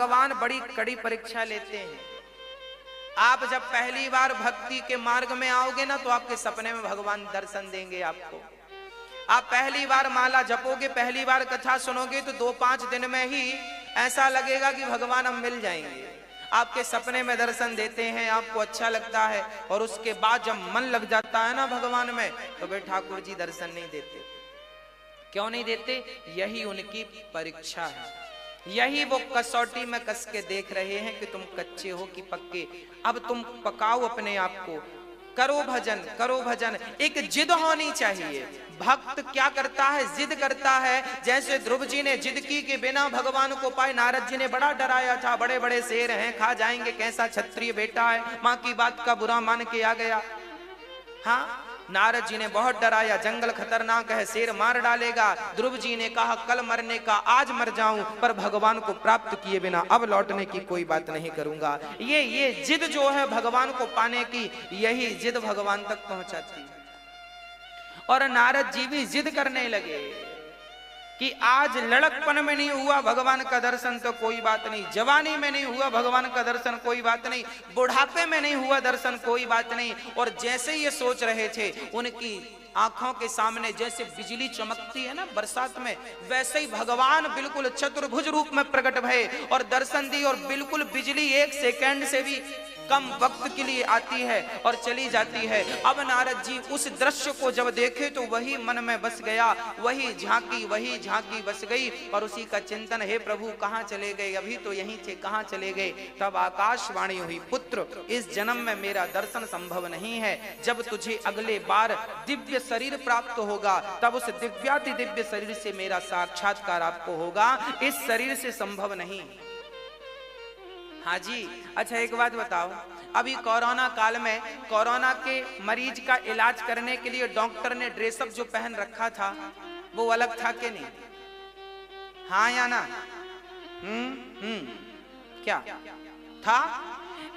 भगवान बड़ी कड़ी परीक्षा लेते हैं। आप जब पहली बार भक्ति के मार्ग में आओगे ना तो आपके सपने में भगवान दर्शन देंगे आपको। आप पहली बार माला जपोगे, पहली बार कथा सुनोगे तो 2-5 दिन में ही ऐसा लगेगा कि भगवान हम मिल जाएंगे। आपके सपने में दर्शन देते हैं, आपको अच्छा लगता है, और उसके बाद जब मन लग जाता है ना भगवान में तो भाई ठाकुर जी दर्शन नहीं देते। क्यों नहीं देते? यही उनकी परीक्षा है, यही वो कसौटी में कस के देख रहे हैं कि तुम कच्चे हो कि पक्के। अब तुम पकाओ अपने आप को, करो भजन, करो भजन। एक जिद होनी चाहिए। भक्त क्या करता है? जिद करता है। जैसे ध्रुव जी ने जिद की कि बिना भगवान को पाए, नारद जी ने बड़ा डराया था, बड़े बड़े शेर हैं, खा जाएंगे, कैसा क्षत्रिय बेटा है, माँ की बात का बुरा मान के आ गया। हाँ, नारद जी ने बहुत डराया, जंगल खतरनाक है, शेर मार डालेगा। ध्रुव जी ने कहा कल मरने का आज मर जाऊं, पर भगवान को प्राप्त किए बिना अब लौटने की कोई बात नहीं करूंगा। ये जिद जो है भगवान को पाने की, यही जिद भगवान तक पहुंचाती है। और नारद जी भी जिद करने लगे कि आज लड़कपन में नहीं हुआ भगवान का दर्शन तो कोई बात नहीं, जवानी में नहीं हुआ भगवान का दर्शन कोई बात नहीं, बुढ़ापे में नहीं हुआ दर्शन कोई बात नहीं। और जैसे ये सोच रहे थे, उनकी आंखों के सामने जैसे बिजली चमकती है ना बरसात में, वैसे ही भगवान बिल्कुल चतुर्भुज रूप में प्रकट भये और दर्शन दी। और बिल्कुल बिजली 1 सेकंड से भी कम वक्त के लिए आती है और चली जाती है। अब नारद जी उस दृश्य को जब देखे तो वही मन में बस गया, वही झांकी बस गई और उसी का चिंतन, हे प्रभु कहाँ चले गए, अभी तो यहीं थे, कहाँ चले गए। तब आकाशवाणी हुई, पुत्र इस जन्म में मेरा दर्शन संभव नहीं है, जब तुझे अगले बार दिव्य शरीर प्राप्त होगा तब उस दिव्याति दिव्य शरीर से मेरा साक्षात्कार आपको होगा, इस शरीर से संभव नहीं। हाँ जी, अच्छा एक बात बताओ, अभी कोरोना काल में कोरोना के मरीज का इलाज करने के लिए डॉक्टर ने ड्रेसअप जो पहन रखा था वो अलग था कि नहीं? हाँ या ना? क्या था?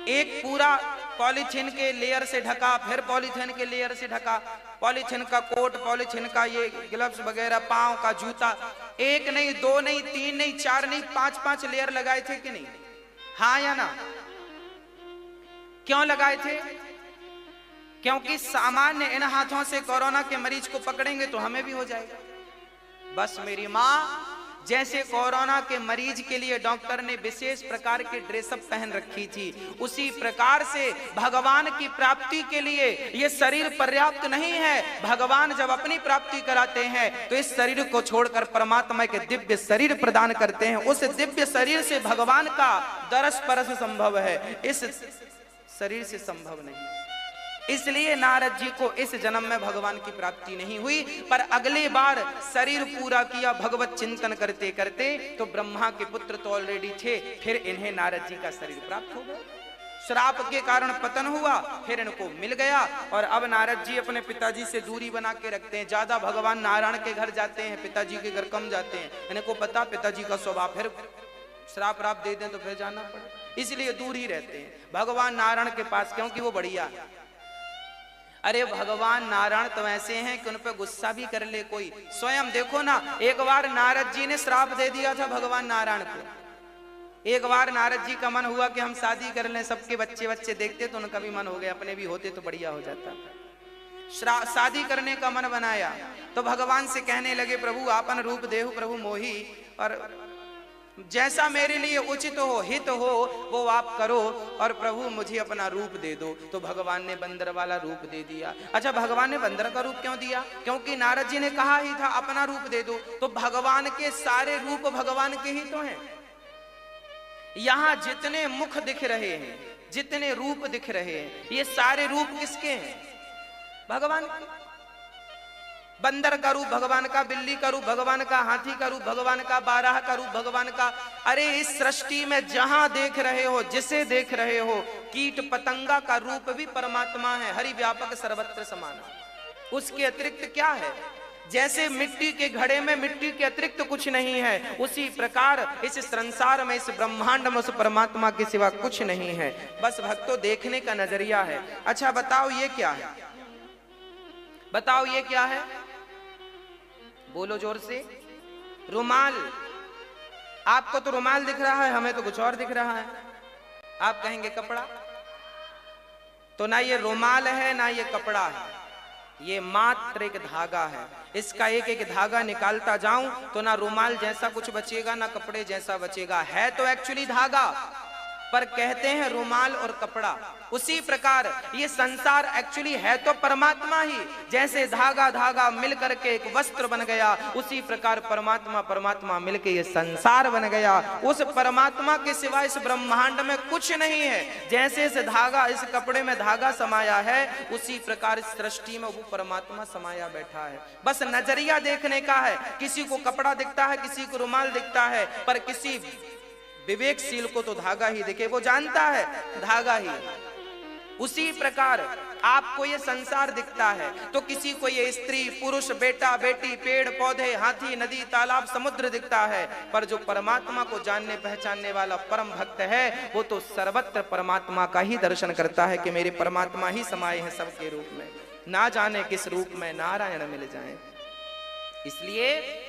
एक पूरा पॉलीथीन के लेयर से ढका, फिर पॉलीथीन के लेयर से ढका, पॉलीथीन का कोट, पॉलीथीन का ये ग्लव्स वगैरह, पांव का जूता, 1 नहीं 2 नहीं 3 नहीं 4 नहीं 5-5 लेयर लगाए थे कि नहीं? हाँ या ना? क्यों लगाए थे? क्योंकि सामान्य इन हाथों से कोरोना के मरीज को पकड़ेंगे तो हमें भी हो जाएगा। बस मेरी माँ, जैसे कोरोना के मरीज के लिए डॉक्टर ने विशेष प्रकार के ड्रेसअप पहन रखी थी, उसी प्रकार से भगवान की प्राप्ति के लिए ये शरीर पर्याप्त नहीं है। भगवान जब अपनी प्राप्ति कराते हैं तो इस शरीर को छोड़कर परमात्मा के दिव्य शरीर प्रदान करते हैं। उस दिव्य शरीर से भगवान का दरस परस संभव है, इस शरीर से संभव नहीं। इसलिए नारद जी को इस जन्म में भगवान की प्राप्ति नहीं हुई, पर अगले बार शरीर पूरा किया भगवत चिंतन करते करते, तो ब्रह्मा के पुत्र तो ऑलरेडी थे, फिर इन्हें नारद जी का शरीर प्राप्त हो गया। श्राप के कारण पतन हुआ, फिर इनको मिल गया, और अब नारद जी अपने पिताजी से दूरी बना के रखते हैं। ज्यादा भगवान नारायण के घर जाते हैं, पिताजी के घर कम जाते हैं। इनको पता पिताजी का स्वभाव, फिर श्राप राप दे दें तो फिर जाना पड़े, इसलिए दूर ही रहते हैं भगवान नारायण के पास, क्योंकि वो बढ़िया है। अरे भगवान नारायण तो ऐसे हैं कि उन पर गुस्सा भी कर ले कोई। स्वयं देखो ना, एक बार नारद जी ने श्राप दे दिया था भगवान नारायण को। एक बार नारद जी का मन हुआ कि हम शादी कर लें, सबके बच्चे बच्चे देखते तो उनका भी मन हो गया, अपने भी होते तो बढ़िया हो जाता। शादी करने का मन बनाया तो भगवान से कहने लगे, प्रभु आपन रूप देहु प्रभु मोही, और जैसा मेरे लिए उचित हो, हित हो, वो आप करो, और प्रभु मुझे अपना रूप दे दो। तो भगवान ने बंदर वाला रूप दे दिया। अच्छा, भगवान ने बंदर का रूप क्यों दिया? क्योंकि नारद जी ने कहा ही था अपना रूप दे दो। तो भगवान के सारे रूप भगवान के ही तो हैं। यहां जितने मुख दिख रहे हैं, जितने रूप दिख रहे हैं, ये सारे रूप किसके हैं? भगवान के। बंदर का रूप भगवान का, बिल्ली का रूप भगवान का, हाथी का रूप भगवान का, बारह का रूप भगवान का। अरे इस सृष्टि में जहां देख रहे हो, जिसे देख रहे हो, कीट पतंगा का रूप भी परमात्मा है, हरि व्यापक सर्वत्र समान। उसके अतिरिक्त क्या है? जैसे मिट्टी के घड़े में मिट्टी के अतिरिक्त कुछ नहीं है, उसी प्रकार इस संसार में, इस ब्रह्मांड में उस परमात्मा के सिवा कुछ नहीं है। बस भक्तों देखने का नजरिया है। अच्छा बताओ ये क्या है? बताओ ये क्या है? बोलो जोर से। रुमाल। आपको तो रुमाल दिख रहा है, हमें तो कुछ और दिख रहा है। आप कहेंगे कपड़ा, तो ना ये रुमाल है ना ये कपड़ा है, ये मात्र एक धागा है। इसका एक एक धागा निकालता जाऊं तो ना रुमाल जैसा कुछ बचेगा ना कपड़े जैसा बचेगा। है तो एक्चुअली धागा, पर कहते हैं रुमाल और कपड़ा। उसी प्रकार ये संसार एक्चुअली है तो परमात्मा ही। जैसे धागा धागा मिल करके एक वस्त्र बन गया, उसी प्रकार परमात्मा परमात्मा मिलके ये संसार बन गया। उस परमात्मा के सिवा इस ब्रह्मांड में कुछ नहीं है। जैसे इस धागा, इस कपड़े में धागा समाया है, उसी प्रकार इस सृष्टि में वो परमात्मा समाया बैठा है। बस नजरिया देखने का है। किसी को कपड़ा दिखता है, किसी को रुमाल दिखता है, पर किसी विवेकशील को तो धागा ही दिखे, वो जानता है धागा ही। उसी प्रकार आपको ये संसार दिखता है तो किसी को ये स्त्री पुरुष बेटा बेटी पेड़ पौधे हाथी नदी तालाब समुद्र दिखता है, पर जो परमात्मा को जानने पहचानने वाला परम भक्त है वो तो सर्वत्र परमात्मा का ही दर्शन करता है कि मेरे परमात्मा ही समाये हैं सबके रूप में, ना जाने किस रूप में नारायण मिल जाए। इसलिए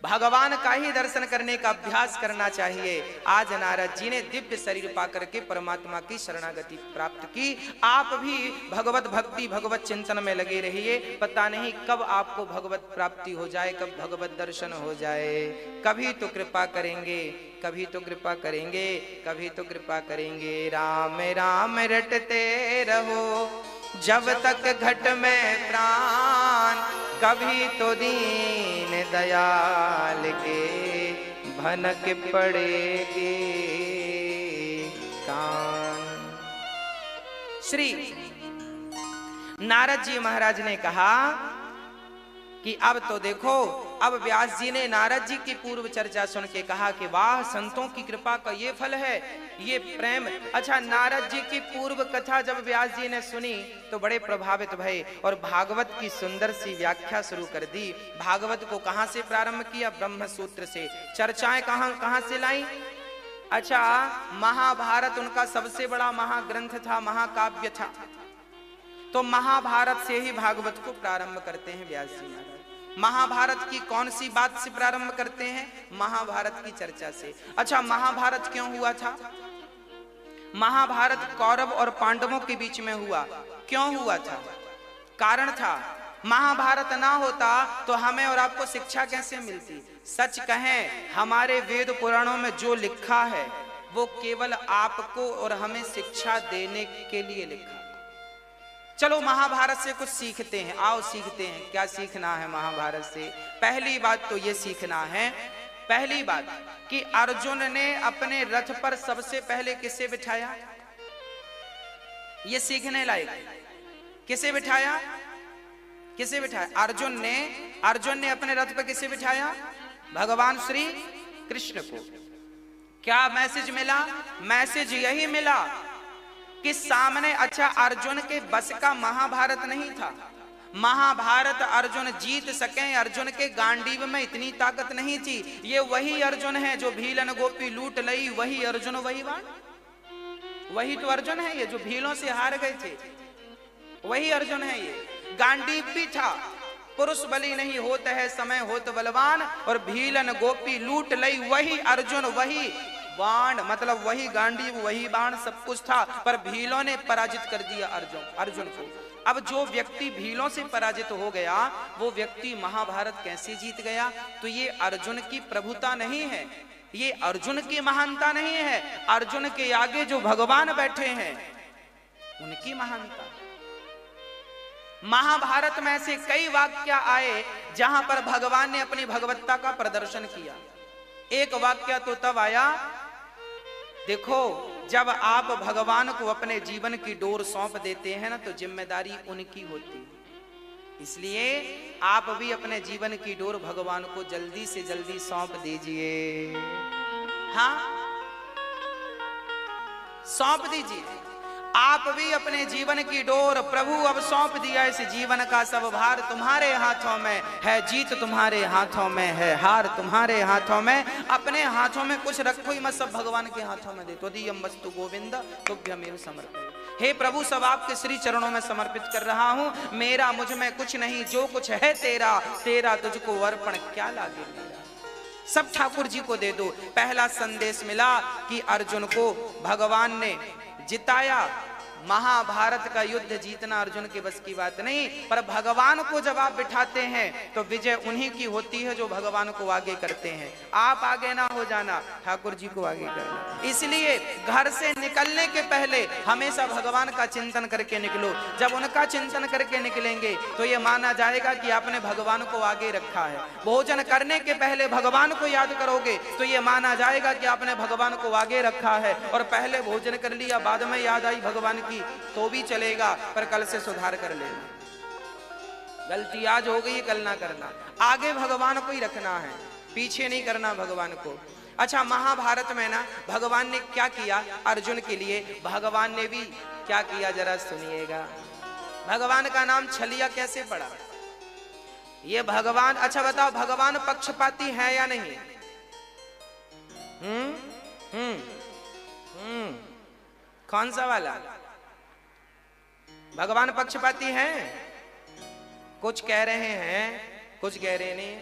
भगवान का ही दर्शन करने का अभ्यास करना चाहिए। आज नारद जी ने दिव्य शरीर पाकर के परमात्मा की शरणागति प्राप्त की। आप भी भगवत भक्ति भगवत चिंतन में लगे रहिए। पता नहीं कब आपको भगवत प्राप्ति हो जाए, कब भगवत दर्शन हो जाए। कभी तो कृपा करेंगे, कभी तो कृपा करेंगे, कभी तो कृपा करेंगे। राम राम रटते रहो जब तक घट में प्राण, कभी तो दीन दयाल के भनक पड़ेगी कान। श्री नारद जी महाराज ने कहा कि अब तो देखो, अब व्यास जी ने नारद जी की पूर्व चर्चा सुन के कहा कि वाह, संतों की कृपा का ये फल है, ये प्रेम। अच्छा, नारद जी की पूर्व कथा जब व्यास जी ने सुनी तो बड़े प्रभावित भये और भागवत की सुंदर सी व्याख्या शुरू कर दी। भागवत को कहां से प्रारंभ किया? ब्रह्म सूत्र से। चर्चाएं कहां से लाई? अच्छा, महाभारत उनका सबसे बड़ा महाग्रंथ था, महाकाव्य था, तो महाभारत से ही भागवत को प्रारंभ करते हैं व्यास जी महाराज। महाभारत की कौन सी बात से प्रारंभ करते हैं? महाभारत की चर्चा से। अच्छा, महाभारत क्यों हुआ था? महाभारत कौरव और पांडवों के बीच में हुआ। क्यों हुआ था? कारण था। महाभारत ना होता तो हमें और आपको शिक्षा कैसे मिलती? सच कहें, हमारे वेद पुराणों में जो लिखा है वो केवल आपको और हमें शिक्षा देने के लिए लिखा। चलो महाभारत से कुछ सीखते हैं, आओ सीखते हैं। क्या सीखना है महाभारत से? पहली बात तो ये सीखना है, पहली बात कि अर्जुन ने अपने रथ पर सबसे पहले किसे बिठाया? ये सीखने लायक। किसे बिठाया? किसे बिठाया? अर्जुन ने अपने रथ पर किसे बिठाया? भगवान श्री कृष्ण को। क्या मैसेज मिला? मैसेज यही मिला कि सामने, अच्छा, अर्जुन के बस का महाभारत नहीं था। महाभारत अर्जुन जीत सके, अर्जुन के गांडीव में इतनी ताकत नहीं थी। ये वही अर्जुन है जो भीलन गोपी लूट लई, वही अर्जुन वही बाण, वही तो अर्जुन है ये जो भीलों से हार गए थे, वही अर्जुन है ये। गांडीव भी था, पुरुष बलि नहीं होता है समय होत बलवान, और भीलन गोपी लूट लई, वही अर्जुन वही बाण, मतलब वही गांडीव वही बाण, सब कुछ था, पर भीलों ने पराजित कर दिया अर्जुन को। अब जो व्यक्ति भीलों से पराजित हो गया वो व्यक्ति महाभारत कैसे जीत गया? तो ये अर्जुन की प्रभुता नहीं है, ये अर्जुन की महानता नहीं है, अर्जुन के आगे जो भगवान बैठे हैं उनकी महानता। महाभारत में ऐसे कई वाक्य आए जहां पर भगवान ने अपनी भगवत्ता का प्रदर्शन किया। एक वाक्य तो तब आया, देखो, जब आप भगवान को अपने जीवन की डोर सौंप देते हैं ना तो जिम्मेदारी उनकी होती है। इसलिए आप भी अपने जीवन की डोर भगवान को जल्दी से जल्दी सौंप दीजिए। हाँ, सौंप दीजिए। आप भी अपने जीवन की डोर प्रभु अब सौंप दिया, इस जीवन का सब भार तुम्हारे हाथों में है, जीत तुम्हारे हाथों में है, हार तुम्हारे हाथों में। अपने हाथों में कुछ रखो ही मत, सब भगवान के हाथों में दे। त्वदीयं वस्तु गोविंद तुभ्यमेव समर्पयामि। हे प्रभु, सब आपके श्री चरणों में समर्पित कर रहा हूं। मेरा मुझ में कुछ नहीं, जो कुछ है तेरा, तेरा तुझको अर्पण क्या लागे मेरा। सब ठाकुर जी को दे दो। पहला संदेश मिला कि अर्जुन को भगवान ने जिताया। महाभारत का युद्ध जीतना अर्जुन के बस की बात नहीं, पर भगवान को जब आप बिठाते हैं तो विजय उन्हीं की होती है जो भगवान को आगे करते हैं। आप आगे ना हो जाना, ठाकुर जी को आगे करना। इसलिए घर से निकलने के पहले हमेशा भगवान का चिंतन करके निकलो। जब उनका चिंतन करके निकलेंगे तो ये माना जाएगा कि आपने भगवान को आगे रखा है। भोजन करने के पहले भगवान को याद करोगे तो ये माना जाएगा कि आपने भगवान को आगे रखा है। और पहले भोजन कर लिया, बाद में याद आई भगवान की, तो भी चलेगा, पर कल से सुधार कर लेना। गलती आज हो गई, कल ना करना। आगे भगवान को ही रखना है, पीछे नहीं करना भगवान को। अच्छा, महाभारत में ना भगवान ने क्या किया अर्जुन के लिए, भगवान ने भी क्या किया जरा सुनिएगा। भगवान का नाम छलिया कैसे पड़ा ये भगवान? अच्छा बताओ, भगवान पक्षपाती है या नहीं? कौन सा वाला? भगवान पक्षपाती हैं? कुछ कह रहे हैं, कुछ कह रहे नहीं।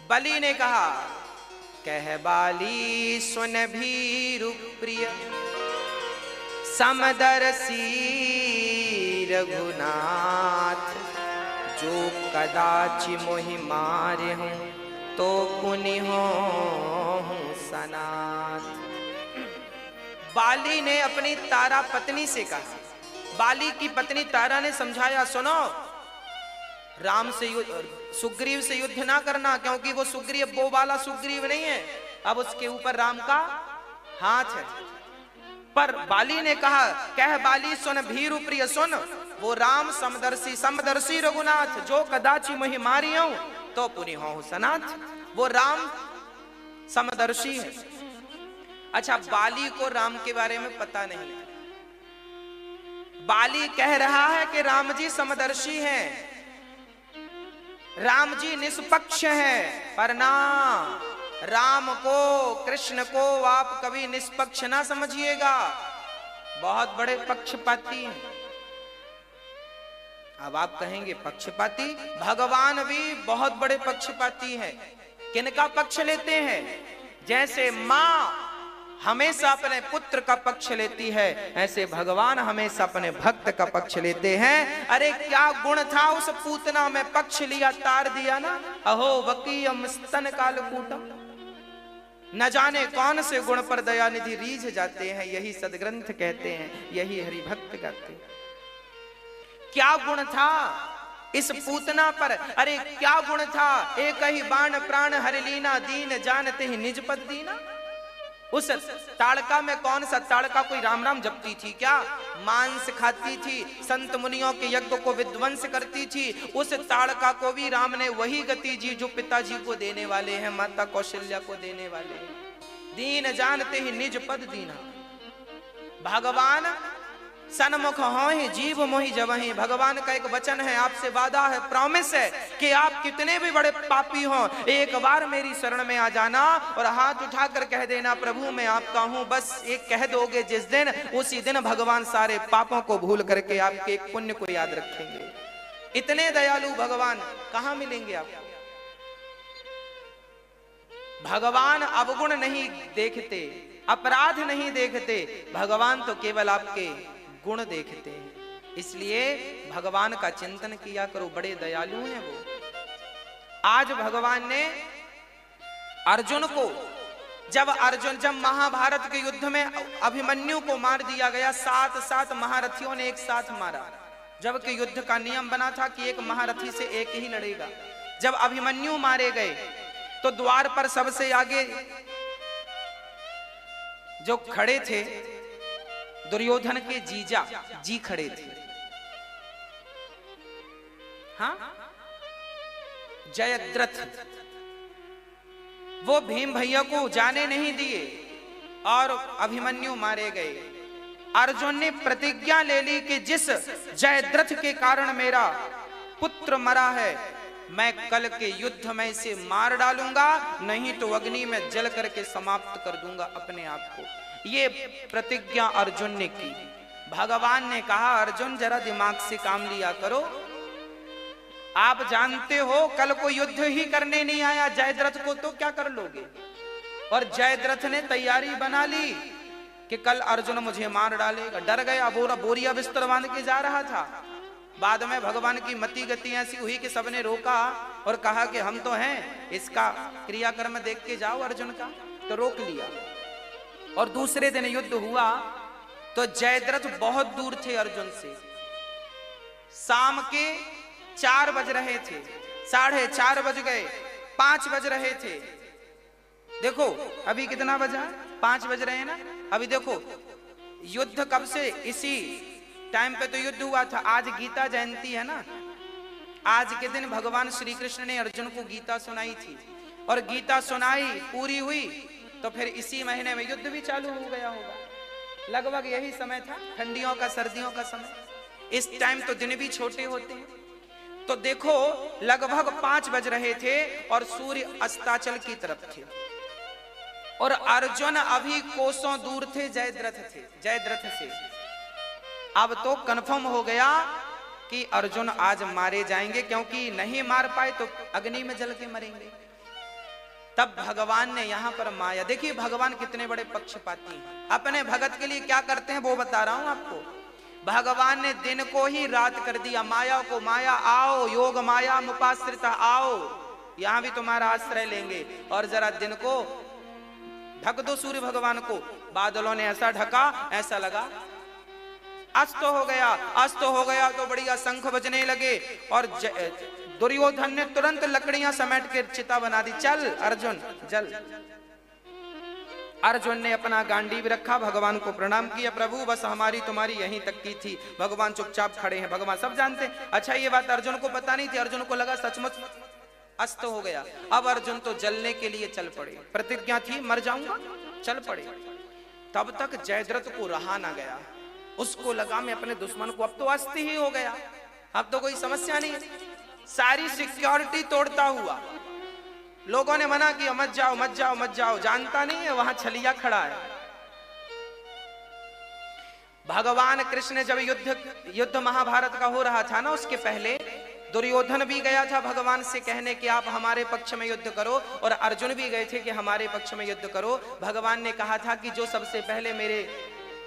बलि ने कहा, कह बाली सुन भीरु प्रिय समदर्शी रघुनाथ, जो कदाचि मोहि मारे हूं तो पुनि हूं सनाथ। बाली ने अपनी तारा पत्नी से कहा। बाली की पत्नी तारा ने समझाया, सुनो, राम से सुग्रीव से युद्ध ना करना, क्योंकि वो सुग्रीव वो वाला सुग्रीव नहीं है, अब उसके ऊपर राम का हाथ है। पर बाली ने कहा, कह बाली सुन भीरु प्रिय सुन, वो राम समदर्शी रघुनाथ, जो कदाचि मोहि मारियो तो पुनि होहु सनाथ। वो राम समदर्शी है। अच्छा, बाली को राम के बारे में पता नहीं। बाली कह रहा है कि राम जी समदर्शी हैं, राम जी निष्पक्ष हैं, पर ना, राम को, कृष्ण को आप कभी निष्पक्ष ना समझिएगा, बहुत बड़े पक्षपाती हैं। अब आप कहेंगे पक्षपाती, भगवान भी बहुत बड़े पक्षपाती हैं। किनका पक्ष लेते हैं? जैसे मां हमेशा अपने पुत्र का पक्ष लेती है, ऐसे भगवान हमेशा अपने भक्त का पक्ष लेते हैं। अरे क्या गुण था उस पूतना में, पक्ष लिया तार दिया ना। अहो वकीयम स्तन कालकूटम, न जाने कौन से गुण पर दयानिधि रीझ जाते हैं, यही सदग्रंथ कहते हैं, यही हरि भक्त कहते हैं। क्या गुण था इस पूतना पर? अरे क्या गुण था, एक ही बाण प्राण हरि लीना, दीन जानते ही निज पद दीना। उस ताड़का में कौन सा ताड़का कोई राम राम जपती थी क्या? मांस खाती थी, संत मुनियों के यज्ञ को विध्वंस करती थी। उस ताड़का को भी राम ने वही गति जी जो पिताजी को देने वाले हैं, माता कौशल्या को देने वाले हैं। दीन जानते ही निज पद दीना। भगवान सन्मुख होहि जीव मोहि जबहि। भगवान का एक वचन है, आपसे वादा है, प्रॉमिस है कि आप कितने भी बड़े पापी हों, एक बार मेरी शरण में आ जाना और हाथ उठाकर कह देना, प्रभु मैं आपका हूं। बस एक कह दोगे जिस दिन, उसी दिन भगवान सारे पापों को भूल करके आपके एक पुण्य को याद रखेंगे। इतने दयालु भगवान कहां मिलेंगे आपको? भगवान अवगुण नहीं देखते, अपराध नहीं देखते, भगवान तो केवल आपके गुण देखते हैं। इसलिए भगवान का चिंतन किया करो, बड़े दयालु हैं वो। आज भगवान ने अर्जुन को, जब महाभारत के युद्ध में अभिमन्यु को मार दिया गया, 7 महारथियों ने एक साथ मारा, जबकि युद्ध का नियम बना था कि एक महारथी से एक ही लड़ेगा। जब अभिमन्यु मारे गए तो द्वार पर सबसे आगे जो खड़े थे दुर्योधन के जीजा जी खड़े थे। हाँ, जयद्रथ, वो भीम भैया को जाने नहीं दिए और अभिमन्यु मारे गए। अर्जुन ने प्रतिज्ञा ले ली कि जिस जयद्रथ के कारण मेरा पुत्र मरा है, मैं कल के युद्ध में इसे मार डालूंगा, नहीं तो अग्नि में जल करके समाप्त कर दूंगा अपने आप को। ये प्रतिज्ञा अर्जुन ने की। भगवान ने कहा, अर्जुन जरा दिमाग से काम लिया करो। आप जानते हो कल को युद्ध ही करने नहीं आया जयद्रथ को, तो क्या कर लोगे? और जयद्रथ ने तैयारी बना ली कि कल अर्जुन मुझे मार डालेगा। डर गया, बोरिया बिस्तर बांध के जा रहा था। बाद में भगवान की मति गति ऐसी हुई कि सबने रोका और कहा कि हम तो हैं, इसका क्रियाकर्म देख के जाओ अर्जुन का, तो रोक लिया। और दूसरे दिन युद्ध हुआ तो जयद्रथ बहुत दूर थे अर्जुन से। शाम के 4 बज रहे थे, 4:30 बज गए, 5 बज रहे थे। देखो अभी कितना बजा, 5 बज रहे हैं ना। अभी देखो युद्ध कब से, इसी टाइम पे तो युद्ध हुआ था। आज गीता जयंती है ना, आज के दिन भगवान श्री कृष्ण ने अर्जुन को गीता सुनाई थी, और गीता सुनाई पूरी हुई तो फिर इसी महीने में युद्ध भी चालू हो गया होगा। लगभग यही समय था, ठंडियों का सर्दियों का समय। इस टाइम तो दिन भी छोटे होते हैं। तो देखो लगभग 5 बज रहे थे और सूर्य अस्ताचल की तरफ थे, और अर्जुन अभी कोसों दूर थे जयद्रथ से। अब तो कंफर्म हो गया कि अर्जुन आज मारे जाएंगे, क्योंकि नहीं मार पाए तो अग्नि में जल के मरेंगे। तब भगवान ने यहां पर माया, देखिए भगवान कितने बड़े पक्षपाती हैं। अपने भगत के लिए क्या करते हैं वो बता रहा हूं आपको। भगवान ने दिन को ही रात कर दिया, माया को। माया आओ, योग माया मुपाश्रिता आओ, यहां भी तुम्हारा आश्रय लेंगे। और जरा दिन को ढक दो सूर्य भगवान को। बादलों ने ऐसा ढका, ऐसा लगा अस्त हो गया। अस्त हो गया तो बढ़िया शंख बजने लगे, और दुर्योधन ने तुरंत लकड़ियां समेट के चिता बना दी। चल अर्जुन जल। अर्जुन ने अपना गांडीव रखा, भगवान को प्रणाम किया। प्रभु बस हमारी तुम्हारी यहीं तक की थी। भगवान चुपचाप खड़े हैं, भगवान सब जानते हैं। अच्छा ये बात अर्जुन को पता नहीं थी। अर्जुन को लगा सचमुच अस्त हो गया। अब अर्जुन तो जलने के लिए चल पड़े, प्रतिज्ञा थी मर जाऊंगा, चल पड़े। तब तक जयद्रथ को रहा ना गया, उसको लगा मैं अपने दुश्मन को, अब तो अस्त ही हो गया, अब तो कोई समस्या नहीं है। सारी सिक्योरिटी तोड़ता हुआ, लोगों ने मना किया मत जाओ मत जाओ मत जाओ, जानता नहीं है वहां छलिया खड़ा है। भगवान कृष्ण जब युद्ध महाभारत का हो रहा था ना, उसके पहले दुर्योधन भी गया था भगवान से कहने कि आप हमारे पक्ष में युद्ध करो, और अर्जुन भी गए थे कि हमारे पक्ष में युद्ध करो। भगवान ने कहा था कि जो सबसे पहले मेरे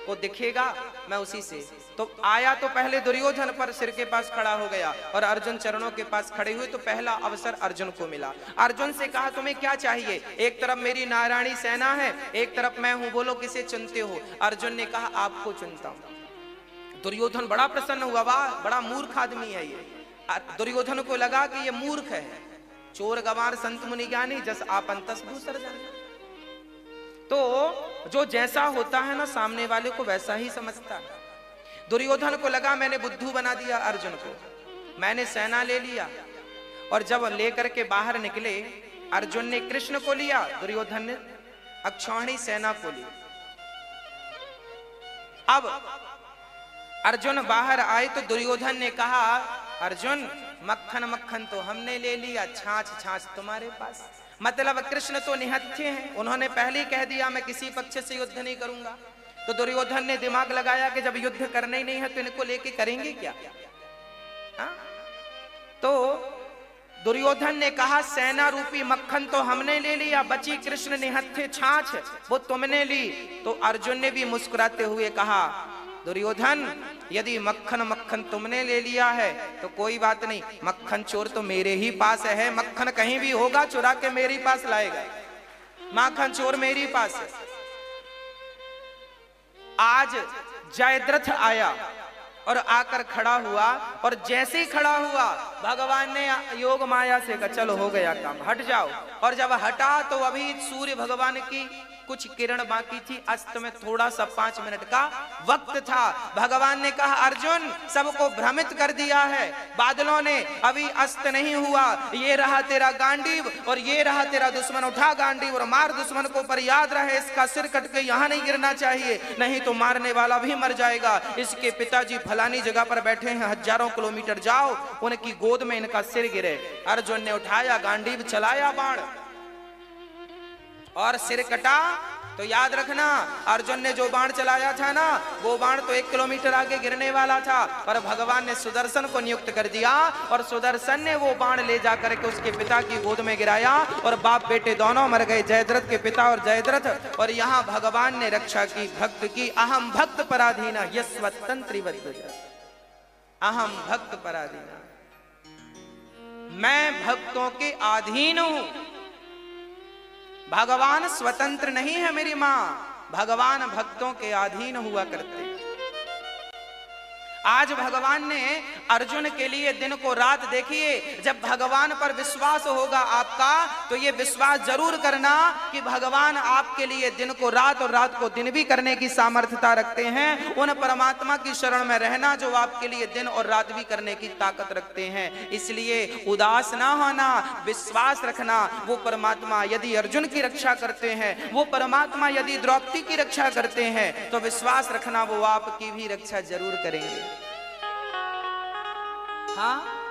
को दिखेगा मैं उसी से। तो आया तो पहले दुर्योधन पर सिर के पास खड़ा हो गया, और अर्जुन चरणों के पास खड़े हुए तो पहला अवसर अर्जुन को मिला। अर्जुन से कहा तुम्हें क्या चाहिए? एक तरफ मेरी नारायणी सेना है, एक तरफ मैं हूं, बोलो किसे चुनते हो? अर्जुन ने कहा आपको चुनता हूं। दुर्योधन बड़ा प्रसन्न हुआ, वाह बड़ा मूर्ख आदमी है ये। दुर्योधन को लगा कि ये मूर्ख है, चोर गवार संत मुनि ज्ञानी जस आपन तस दूसर जाने। तो जो जैसा होता है ना सामने वाले को वैसा ही समझता है। दुर्योधन को लगा मैंने बुद्धू बना दिया अर्जुन को, मैंने सेना ले लिया, और जब लेकर के बाहर निकले अर्जुन ने कृष्ण को लिया, दुर्योधन ने अक्षौहिणी सेना को ली। अब अर्जुन बाहर आए तो दुर्योधन ने कहा अर्जुन मक्खन मक्खन तो हमने ले लिया, छाछ छाछ तुम्हारे पास। मतलब कृष्ण तो निहत्थे हैं, उन्होंने पहले ही कह दिया मैं किसी पक्ष से युद्ध नहीं करूंगा। तो दुर्योधन ने दिमाग लगाया कि जब युद्ध करना ही नहीं है तो इनको लेके करेंगे क्या? हा? तो दुर्योधन ने कहा सेना रूपी मक्खन तो हमने ले लिया, बची कृष्ण निहत्थे छाछ वो तुमने ली। तो अर्जुन ने भी मुस्कुराते हुए कहा दुर्योधन यदि मक्खन मक्खन तुमने ले लिया है तो कोई बात नहीं, मक्खन चोर तो मेरे ही पास है, मक्खन कहीं भी होगा चुरा के मेरे पास लाएगा, माखन चोर मेरे पास है। आज जयद्रथ आया और आकर खड़ा हुआ, और जैसे ही खड़ा हुआ भगवान ने योग माया से कहा चलो हो गया काम, हट जाओ। और जब हटा तो अभी सूर्य भगवान की कुछ किरण बाकी थी, अस्त में थोड़ा सा 5 मिनट का वक्त था। भगवान ने कहा अर्जुन सबको भ्रमित कर दिया है बादलों ने, अभी अस्त नहीं हुआ, ये रहा तेरा गांडीव और ये रहा तेरा दुश्मन, उठा गांडीव और मार दुश्मन को, पर याद रहे इसका सिर कट के यहाँ नहीं गिरना चाहिए, नहीं तो मारने वाला भी मर जाएगा। इसके पिताजी फलानी जगह पर बैठे हैं, हजारों किलोमीटर जाओ, उनकी गोद में इनका सिर गिरे। अर्जुन ने उठाया गांडीव, चलाया बाण और सिर कटा। तो याद रखना, अर्जुन ने जो बाण चलाया था ना, वो बाण तो 1 किलोमीटर आगे गिरने वाला था, पर भगवान ने सुदर्शन को नियुक्त कर दिया और सुदर्शन ने वो बाण ले जाकर के उसके पिता की गोद में गिराया और बाप बेटे दोनों मर गए, जयद्रथ के पिता और जयद्रथ। और यहाँ भगवान ने रक्षा की, भक्त की। अहम भक्त पराधीन यस्वतंत्र, अहम भक्त पराधीन, मैं भक्तों के अधीन हूं। भगवान स्वतंत्र नहीं है मेरी मां, भगवान भक्तों के अधीन हुआ करते। आज भगवान ने अर्जुन के लिए दिन को रात, देखिए जब भगवान पर विश्वास होगा आपका, तो ये विश्वास जरूर करना कि भगवान आपके लिए दिन को रात और रात को दिन भी करने की सामर्थ्यता रखते हैं। उन परमात्मा की शरण में रहना जो आपके लिए दिन और रात भी करने की ताकत रखते हैं। इसलिए उदास ना होना, विश्वास रखना। वो परमात्मा यदि अर्जुन की रक्षा करते हैं, वो परमात्मा यदि द्रौपदी की रक्षा करते हैं, तो विश्वास रखना वो आपकी भी रक्षा जरूर करेंगे। हाँ,